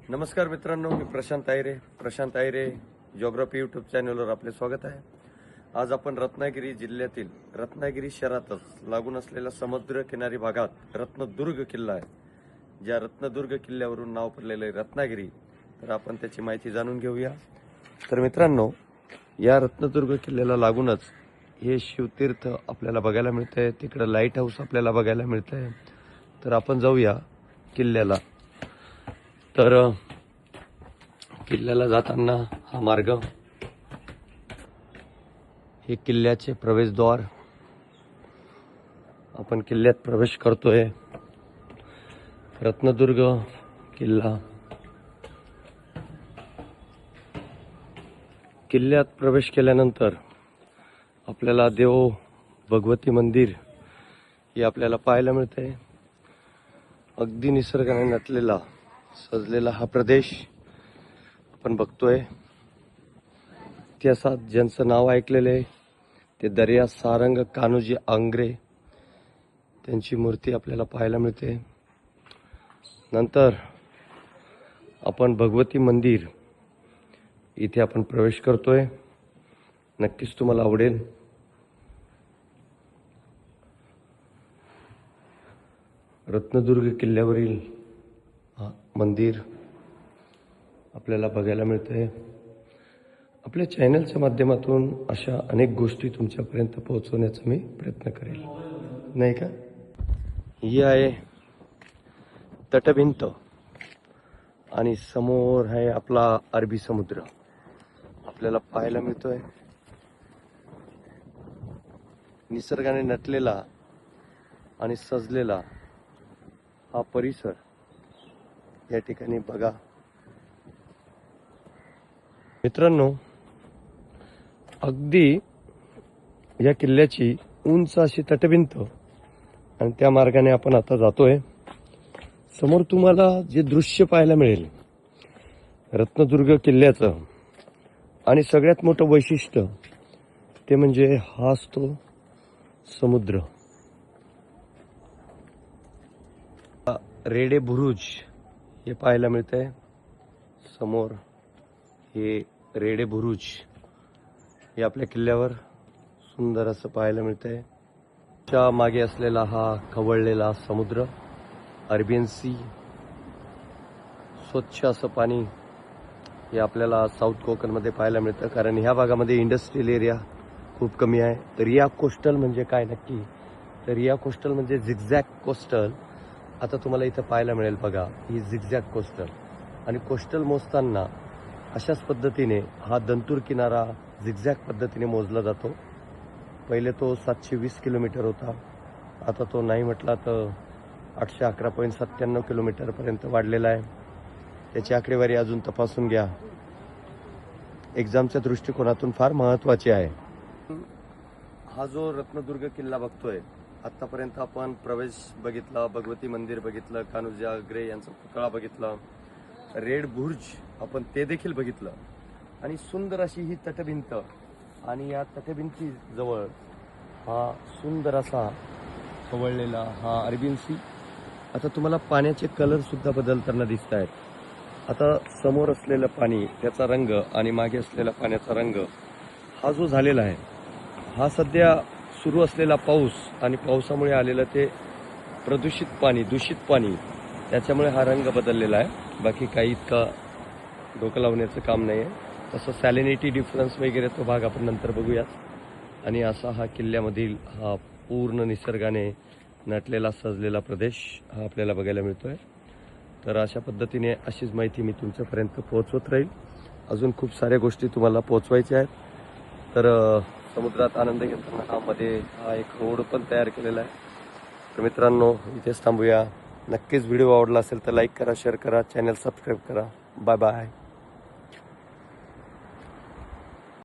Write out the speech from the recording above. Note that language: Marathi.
नमस्कार मित्रांनो, मी प्रशांत आयरे जिओग्राफी यूट्यूब चॅनलवर आपले स्वागत आहे. आज आपण रत्नागिरी जिल्ह्यातील रत्नागिरी शहरातच लागून असलेल्या समुद्र किनारी भागात रत्नदुर्ग किल्ला आहे. ज्या रत्नदुर्ग किल्ल्यावरून नाव पडलेलं आहे रत्नागिरी, तर आपण त्याची माहिती जाणून घेऊया. तर मित्रांनो, या रत्नदुर्ग किल्ल्याला लागूनच हे शिवतीर्थ आपल्याला बघायला मिळतंय. तिकडे लाईट हाऊस आपल्याला बघायला मिळतंय. तर आपण जाऊया किल्ल्याला. तर किल्ल्याला जाताना हा मार्ग, हे किल्ल्याचे प्रवेशद्वार. आपण किल्ल्यात प्रवेश करतोय. रत्नदुर्ग किल्ला. किल्ल्यात प्रवेश केल्यानंतर आपल्याला देव भगवती मंदिर हे आपल्याला पाहायला मिळते. अगदी निसर्गाने नटलेला सजलेला हा प्रदेश आपण बघतोय. इतिहासात ज्यांचं नाव ऐकलेले ते दर्या सारंग कान्होजी आंग्रे, त्यांची मूर्ती आपल्याला पाहायला मिळते. नंतर आपण भगवती मंदिर इथे आपण प्रवेश करतोय. नक्कीच तुम्हाला आवडेल. रत्नदुर्ग किल्ल्यावरील मंदिर आपल्याला बघायला मिळतंय. आपल्या चॅनलच्या माध्यमातून अशा अनेक गोष्टी तुमच्यापर्यंत पोहोचवण्याचा मी प्रयत्न करेल, नाही का. ही आहे तटभिंत आणि समोर आहे आपला अरबी समुद्र आपल्याला पाहायला मिळतोय. निसर्गाने नटलेला आणि सजलेला हा परिसर या ठिकाणी बघा. मित्रांनो, अगदी या किल्ल्याची उंच अशी तटभिंत आणि त्या मार्गाने आपण आता जातोय. समोर तुम्हाला जे दृश्य पाहायला मिळेल रत्नदुर्ग किल्ल्याचं, आणि सगळ्यात मोठं वैशिष्ट्य ते म्हणजे हा असतो समुद्र. रेडे बुरुज हे पाहायला मिळतंय. समोर हे रेडे बुरुज हे आपल्या किल्ल्यावर सुंदर असं पाहायला मिळतंय. च्या मागे असलेला हा खवळलेला समुद्र, अरेबियन सी. स्वच्छ असं पाणी हे आपल्याला साऊथ कोकणमध्ये पाहायला मिळतं, कारण ह्या भागामध्ये इंडस्ट्रियल एरिया खूप कमी आहे. तर रिया कोस्टल म्हणजे काय नक्की, तर रिया कोस्टल म्हणजे झिगझॅग कोस्टल. आता तुम्हाला इथं पाहायला मिळेल बघा, ही झिगझॅग कोस्टल. आणि कोस्टल मोजताना अशाच पद्धतीने हा दंतूर किनारा झिगझॅग पद्धतीने मोजला जातो. पहिले तो 720 किलोमीटर होता, आता तो नाही म्हटला तर 811.97 किलोमीटरपर्यंत वाढलेला आहे. त्याची आकडेवारी अजून तपासून घ्या, एक्झामच्या दृष्टिकोनातून फार महत्त्वाची आहे. हा जो रत्नदुर्ग किल्ला बघतोय, आतापर्यंत आपण प्रवेश बघितला, भगवती मंदिर बघितलं, कान्होजी आंग्रे यांचा पुतळा बघितला, रेड बुर्ज आपण ते देखील बघितलं, आणि सुंदर अशी ही तटभिंत. आणि या तटभिंती जवळ हा सुंदर असा खवळलेला हा अरेबियन सी. आता तुम्हाला पाण्याचे कलर सुद्धा बदलताना दिसत आहेत. आता समोर असलेलं पाणी, त्याचा रंग, आणि मागे असलेला पाण्याचा रंग हा जो झालेला आहे, हा सध्या सुरू असलेला पाऊस आणि पावसामुळे आलेलं ते प्रदूषित पाणी, दूषित पाणी, त्याच्यामुळे हा रंग बदललेला आहे. बाकी काही इतका डोकं लावण्याचं काम नाही आहे. तसं सॅलिनिटी डिफरन्स वगैरे तो भाग आपण नंतर बघूयात. आणि असा हा किल्ल्यामधील हा पूर्ण निसर्गाने नटलेला सजलेला प्रदेश हा आपल्याला बघायला मिळतोय. तर अशा पद्धतीने अशीच माहिती मी तुमच्यापर्यंत पोहोचवत राहील. अजून खूप साऱ्या गोष्टी तुम्हाला पोहोचवायच्या आहेत. तर समुद्रात आनंद घेताना हा एक रोड पण तयार केलेला आहे. तर मित्रांनो, इथेच थांबूया. नक्कीच व्हिडिओ आवडला असेल तर लाईक करा, शेअर करा, चॅनल सबस्क्राईब करा. Bye bye.